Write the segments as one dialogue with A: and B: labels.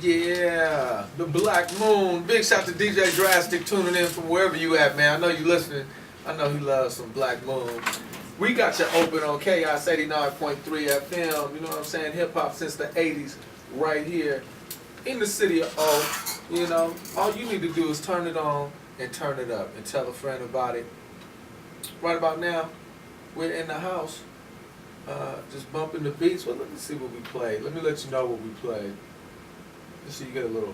A: Yeah, the Black Moon. Big shout to DJ Drastic tuning in from wherever you at, man. I know you listening. I know he loves some Black Moon. We got you open on Kaos 89.3 FM. You know what I'm saying? Hip hop since the 80s, right here in the city of O. You know, all you need to do is turn it on and turn it up and tell a friend about it. Right about now, we're in the house, just bumping the beats. Well, let me see what we played. Let me let you know what we played. So you get a little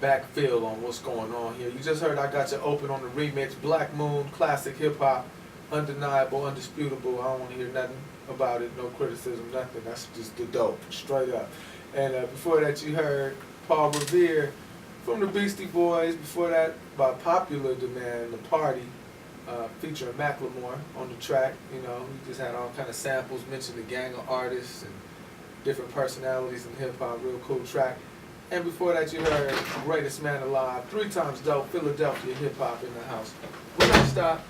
A: back feel on what's going on here. You just heard I Got You Open on the remix, Black Moon, classic hip hop, undeniable, undisputable. I don't want to hear nothing about it, no criticism, nothing. That's just the dope, straight up. And before that you heard Paul Revere from the Beastie Boys. Before that, by popular demand, The Party, featuring Macklemore on the track. You know, we just had all kind of samples, mentioned a gang of artists and different personalities in hip hop, real cool track. And before that, you heard Greatest Man Alive, 3 times dope, Philadelphia hip hop in the house. We're gonna stop.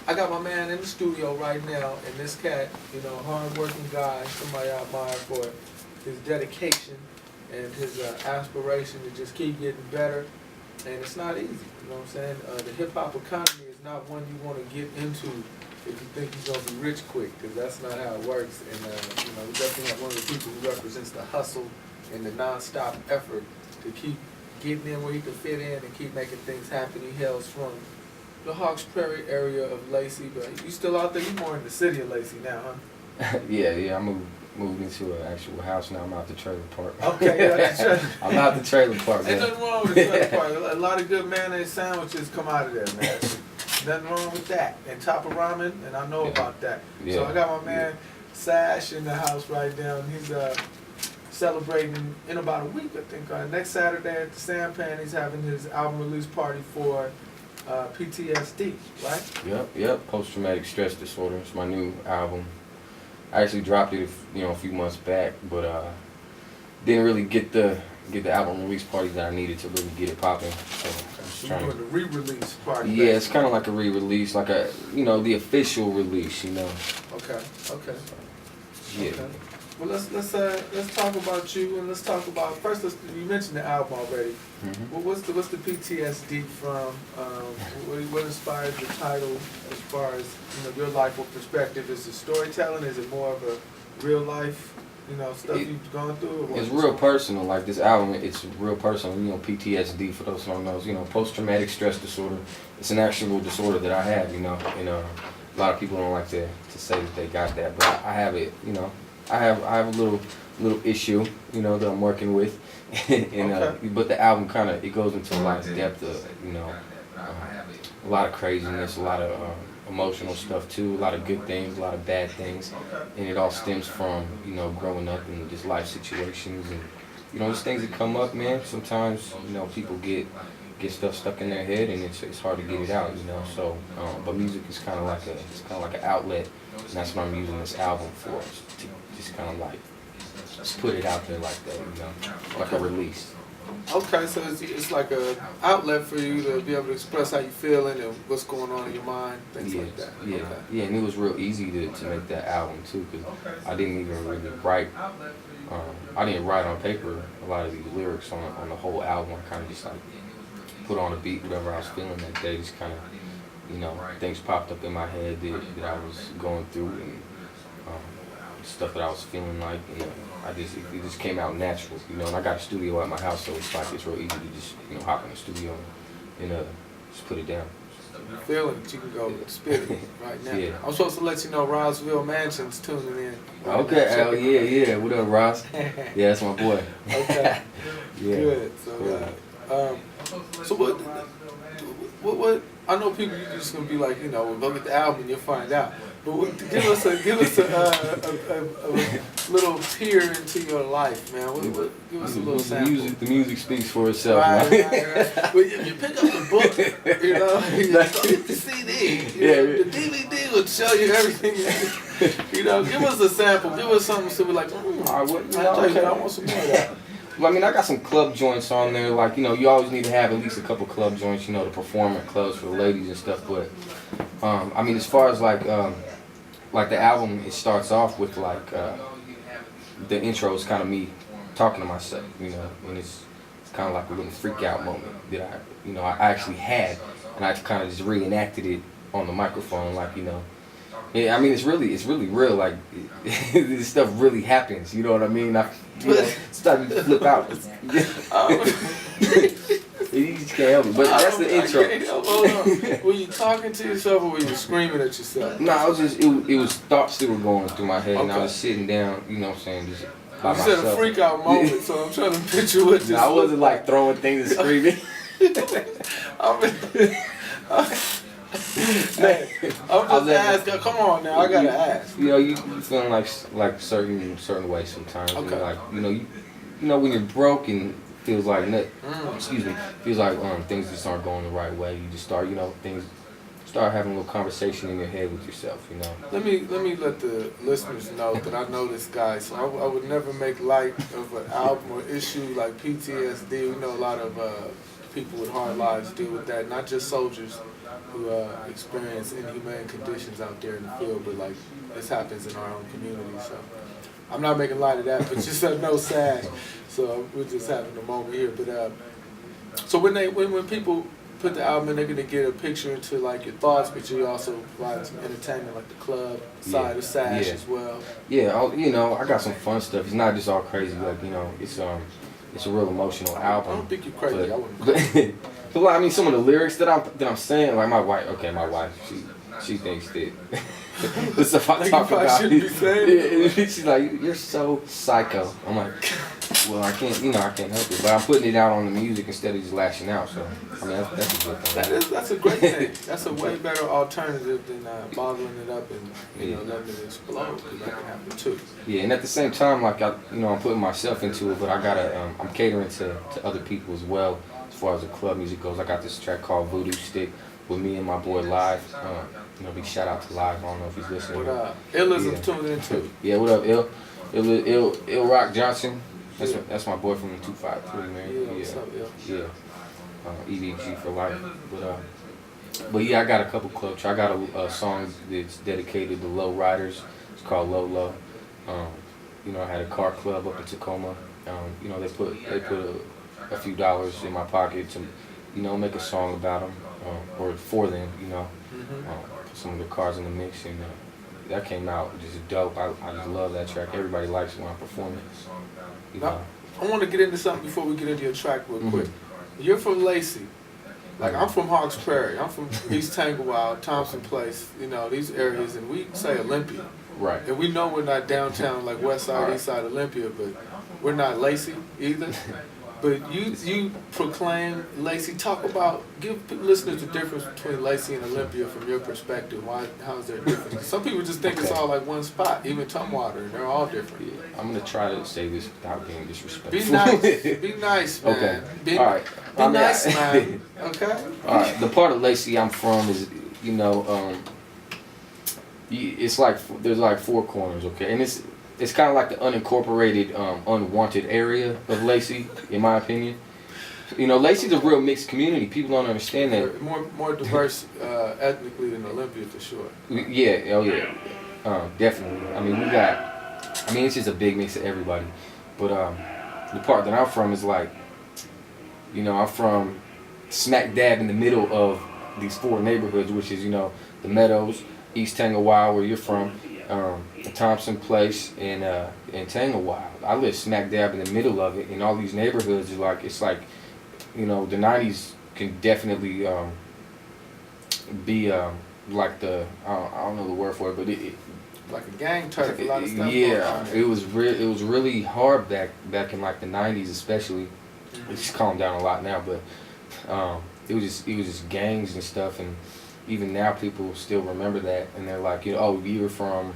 A: I got my man in the studio right now, and this cat, you know, hard-working guy, somebody I admire for his dedication and his aspiration to just keep getting better. And it's not easy, you know what I'm saying? The hip hop economy is not one you want to get into if you think you're gonna be rich quick, because that's not how it works. And you know, we definitely have one of the people who represents the hustle and the non-stop effort to keep getting in where he can fit in and keep making things happen. He hails from the Hawks Prairie area of Lacey, but you still out there? You more in the city of Lacey now, huh?
B: yeah, I moved into an actual house now. I'm out the trailer park.
A: Okay, you're out the trailer.
B: I'm out the trailer park.
A: Ain't nothing wrong with the trailer park. A lot of good mayonnaise sandwiches come out of there, man. Nothing wrong with that. And top of ramen, and I know about that. Yeah. So I got my man Sash in the house right now, and he's celebrating in about a week, I think. Next Saturday at the Sampan, he's having his album release party for PTSD, right?
B: Yep. Post-traumatic stress disorder. It's my new album. I actually dropped it, a few months back, but didn't really get the album release party that I needed to really get it popping.
A: So you're doing the re-release party.
B: Yeah, it's kind of like a re-release, like the official release, you know.
A: Okay.
B: Yeah.
A: Okay. Well, let's talk about you, and let's talk about first. You mentioned the album already.
B: Mm-hmm.
A: Well, what's the PTSD from? What inspired the title as far as your life or perspective? Is it storytelling? Is it more of a real life, stuff you've gone through?
B: It's real personal. Like this album, it's real personal. PTSD, for those who don't know, post-traumatic stress disorder. It's an actual disorder that I have. And a lot of people don't like to say that they got that, but I have it. I have a little issue, that I'm working with, and
A: okay.
B: But the album it goes into a lot of depth of, a lot of craziness, a lot of emotional stuff too, a lot of good things, a lot of bad things, and it all stems from growing up in just life situations and just things that come up, man. Sometimes people get stuff stuck in their head and it's hard to get it out, So, but music is kind of like an outlet, and that's what I'm using this album for. To just kind of like just put it out there like that, like a release.
A: Okay, so it's like a outlet for you to be able to express how you feeling and what's going on in your mind, things like that.
B: Yeah,
A: okay.
B: Yeah, and it was real easy to make that album too, because I didn't even really write. I didn't write on paper a lot of these lyrics on the whole album. I kind of just like put on a beat, whatever I was feeling that day. Just kind of, things popped up in my head that I was going through and stuff that I was feeling like. It just came out natural, And I got a studio at my house, so it's real easy to just hop in the studio and just put it down.
A: You feeling it, you can go spit it right now.
B: Yeah.
A: I'm supposed to let you know Roswell Mansion's tuning in.
B: Okay, oh yeah. What up, Ross? Yeah, that's my boy.
A: Okay.
B: Yeah.
A: Good. So what? I know people. You're just gonna be like, look at the album and you'll find out. But give us a little peer into your life, man. Give us a little sample.
B: The music speaks for itself.
A: Right. Well, if you pick up the book, you get the CD. The DVD will show you everything. Give us a sample. Give us something so we're like, I want some more of that.
B: Well, I got some club joints on there. Like, you always need to have at least a couple club joints, to perform at clubs for the ladies and stuff. But, as far as like the album, it starts off with like the intro is kind of me talking to myself, and it's kind of like a little freak out moment that I actually had, and I kind of just reenacted it on the microphone, like, yeah, I mean, it's really real. Like, this stuff really happens. You know what I mean? It's starting to flip out. You just can't help it. But that's the intro.
A: Hold on. Were you talking to yourself or were you screaming at yourself?
B: No, I was just, it was thoughts that were going through my head, and I
A: Okay.
B: was sitting down, you know what I'm saying, just by
A: You
B: myself.
A: said a freak out moment, so I'm trying to picture what this
B: No, I wasn't like throwing things and screaming.
A: Hey, I'm just asking. Come on now, I gotta ask.
B: You feeling like certain ways sometimes.
A: Okay.
B: Like, you know when you're broke and feels like feels like things just aren't going the right way. You just start start having a little conversation in your head with yourself.
A: Let me let the listeners know that I know this guy, so I would never make light of an album or issue like PTSD. We know a lot of people with hard lives deal with that, not just soldiers who experience inhumane conditions out there in the field, but like this happens in our own community. So I'm not making light of that, but just no Sash. So we're just having a moment here. But so when people put the album in, they're gonna get a picture into like your thoughts, but you also provide some entertainment, like the club side of Sash as well.
B: Yeah, I got some fun stuff. It's not just all crazy. Like, it's a real emotional album.
A: I don't think you're crazy. I wouldn't.
B: But I mean, some of the lyrics that I'm saying, like my wife, she thinks that the stuff I talk about. She's like, you're so psycho. I'm like, well, I can't help it. But I'm putting it out on the music instead of just lashing out. So I mean, that's a good thing.
A: That's a great thing. That's a way better alternative than bottling it up and letting it explode, because that can happen too.
B: Yeah, and at the same time, like I'm putting myself into it, but I'm catering to other people as well. As far as the club music goes, I got this track called Voodoo Stick with me and my boy Live. Big shout out to Live. I don't know if he's listening.
A: But Illism's tuned in too.
B: Yeah, what up, Ill Rock Johnson. That's my boy from the 253, man.
A: Yeah, what's up, Ill?
B: Yeah. EDG for life. But yeah, I got a couple club tracks. I got a song that's dedicated to low riders. It's called Low Low. I had a car club up in Tacoma. They put a few dollars in my pocket to, make a song about them or for them. Put some of the cars in the mix, and that came out just dope. I just love that track. Everybody likes it when I perform it.
A: Now, I want to get into something before we get into your track real quick. You're from Lacey. Like, I'm from Hawks Prairie. I'm from East Tanglewild, Thompson Place, these areas, and we say Olympia.
B: Right.
A: And we know we're not downtown like West Side, East Side Olympia, but we're not Lacey either. But you proclaim Lacey. Give listeners the difference between Lacey and Olympia from your perspective. How is there a difference? Some people just think it's all like one spot, even Tumwater, and they're all different.
B: Yeah, I'm going to try to say this without being disrespectful.
A: Be nice, man.
B: Okay. All right.
A: Be nice, man. Okay?
B: All right. The part of Lacey I'm from is, it's like, there's like four corners, okay? And it's kind of like the unincorporated, unwanted area of Lacey, in my opinion. Lacey's a real mixed community. People don't understand that.
A: More diverse ethnically than Olympia, for sure.
B: Yeah, oh yeah, definitely. I mean, it's just a big mix of everybody. But the part that I'm from is like, I'm from smack dab in the middle of these four neighborhoods, which is, the Meadows, East Tanglewild, where you're from, Thompson Place, and Tanglewild. I live smack dab in the middle of it, and all these neighborhoods is like, it's like, the 90s can definitely be like the, I don't know the word for it, but it
A: like a gang turf, a lot of stuff.
B: Yeah, it was really hard back in like the 90s, especially. It's calmed down a lot now, but it was just gangs and stuff, and even now people still remember that, and they're like, oh, you're from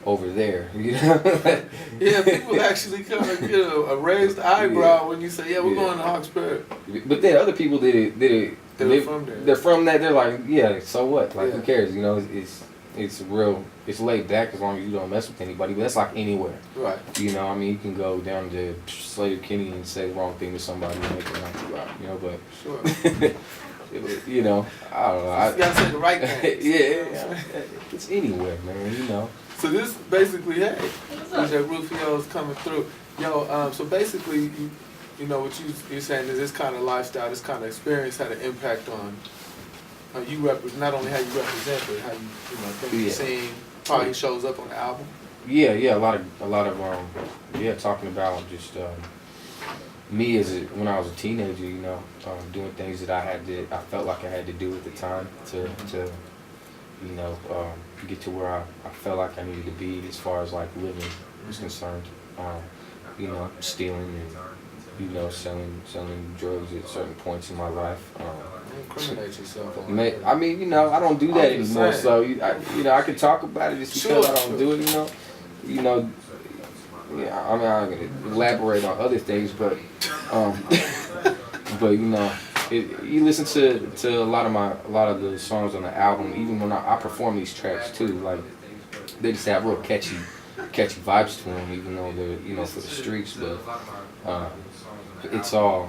B: over there,
A: Yeah, people actually kind of get a raised eyebrow when you say, yeah, we're going to Hawks Prairie.
B: But then other people they're from there. They're from that. They're like, yeah, so what? Like, who cares? It's real. It's laid back as long as you don't mess with anybody. But that's like anywhere.
A: Right.
B: You can go down to Slater Kinney and say the wrong thing to somebody and make them knock you out. But
A: sure.
B: I don't know.
A: You gotta say the right thing.
B: Yeah, it's anywhere, man.
A: So this basically, hey, DJ Rufio's coming through. Yo, so basically, you know, what you're saying is this kind of lifestyle, this kind of experience had an impact on how you not only how you represent, but how you know, think you sing, probably shows up on the album.
B: Yeah, a lot of talking about just me when I was a teenager, you know, doing things that I felt like I had to do at the time to you know, get to where I felt like I needed to be as far as like living was concerned. You know, stealing and, you know, selling drugs at certain points in my life.
A: Incriminate yourself.
B: I mean, you know, I don't do that anymore. So you know, I can talk about it just because I don't do it. You know, yeah. I mean, I'm gonna elaborate on other things, but but you know, you listen to a lot of the songs on the album. Even when I perform these tracks too, like they just have real catchy vibes to them, even though they're, you know, for the streets. But it's all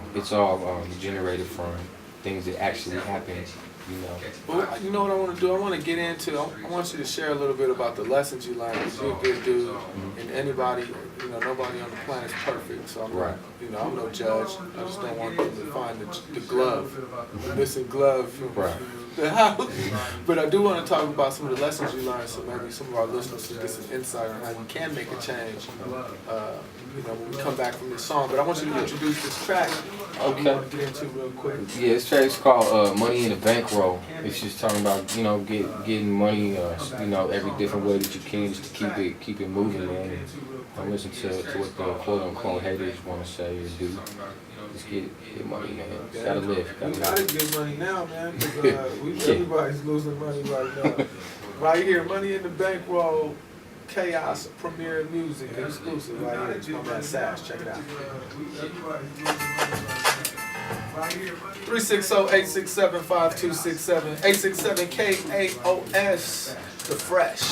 B: generated from things that actually happen, you know.
A: Well, you know what I want to do? I want to get into. I want you to share a little bit about the lessons you learned. You're a good dude, and anybody, you know, nobody on the planet is perfect. So I'm, you know, I'm no judge. I just don't want them to find the glove, the missing glove from the house. But I do want to talk about some of the lessons you learned, so maybe some of our listeners can get some insight on how you can make a change. You know, when we come back from this song. But I want you to introduce this track.
B: Okay.
A: I want to get into real quick.
B: Yeah, this track's called "Money in the Bankroll." It's just talking about, you know, getting money, you know, every different way that you can, just to keep it moving, man. Don't listen to what the quote unquote haters want to say or do. Just get money, man. Gotta live.
A: You gotta get money now, man. Because everybody's losing money right now. Right here, Money in the Bankroll. Kaos Premier Music exclusive right here. It's my man Sash. Check it out. 360-867-5267. 867 KAOS. The Fresh.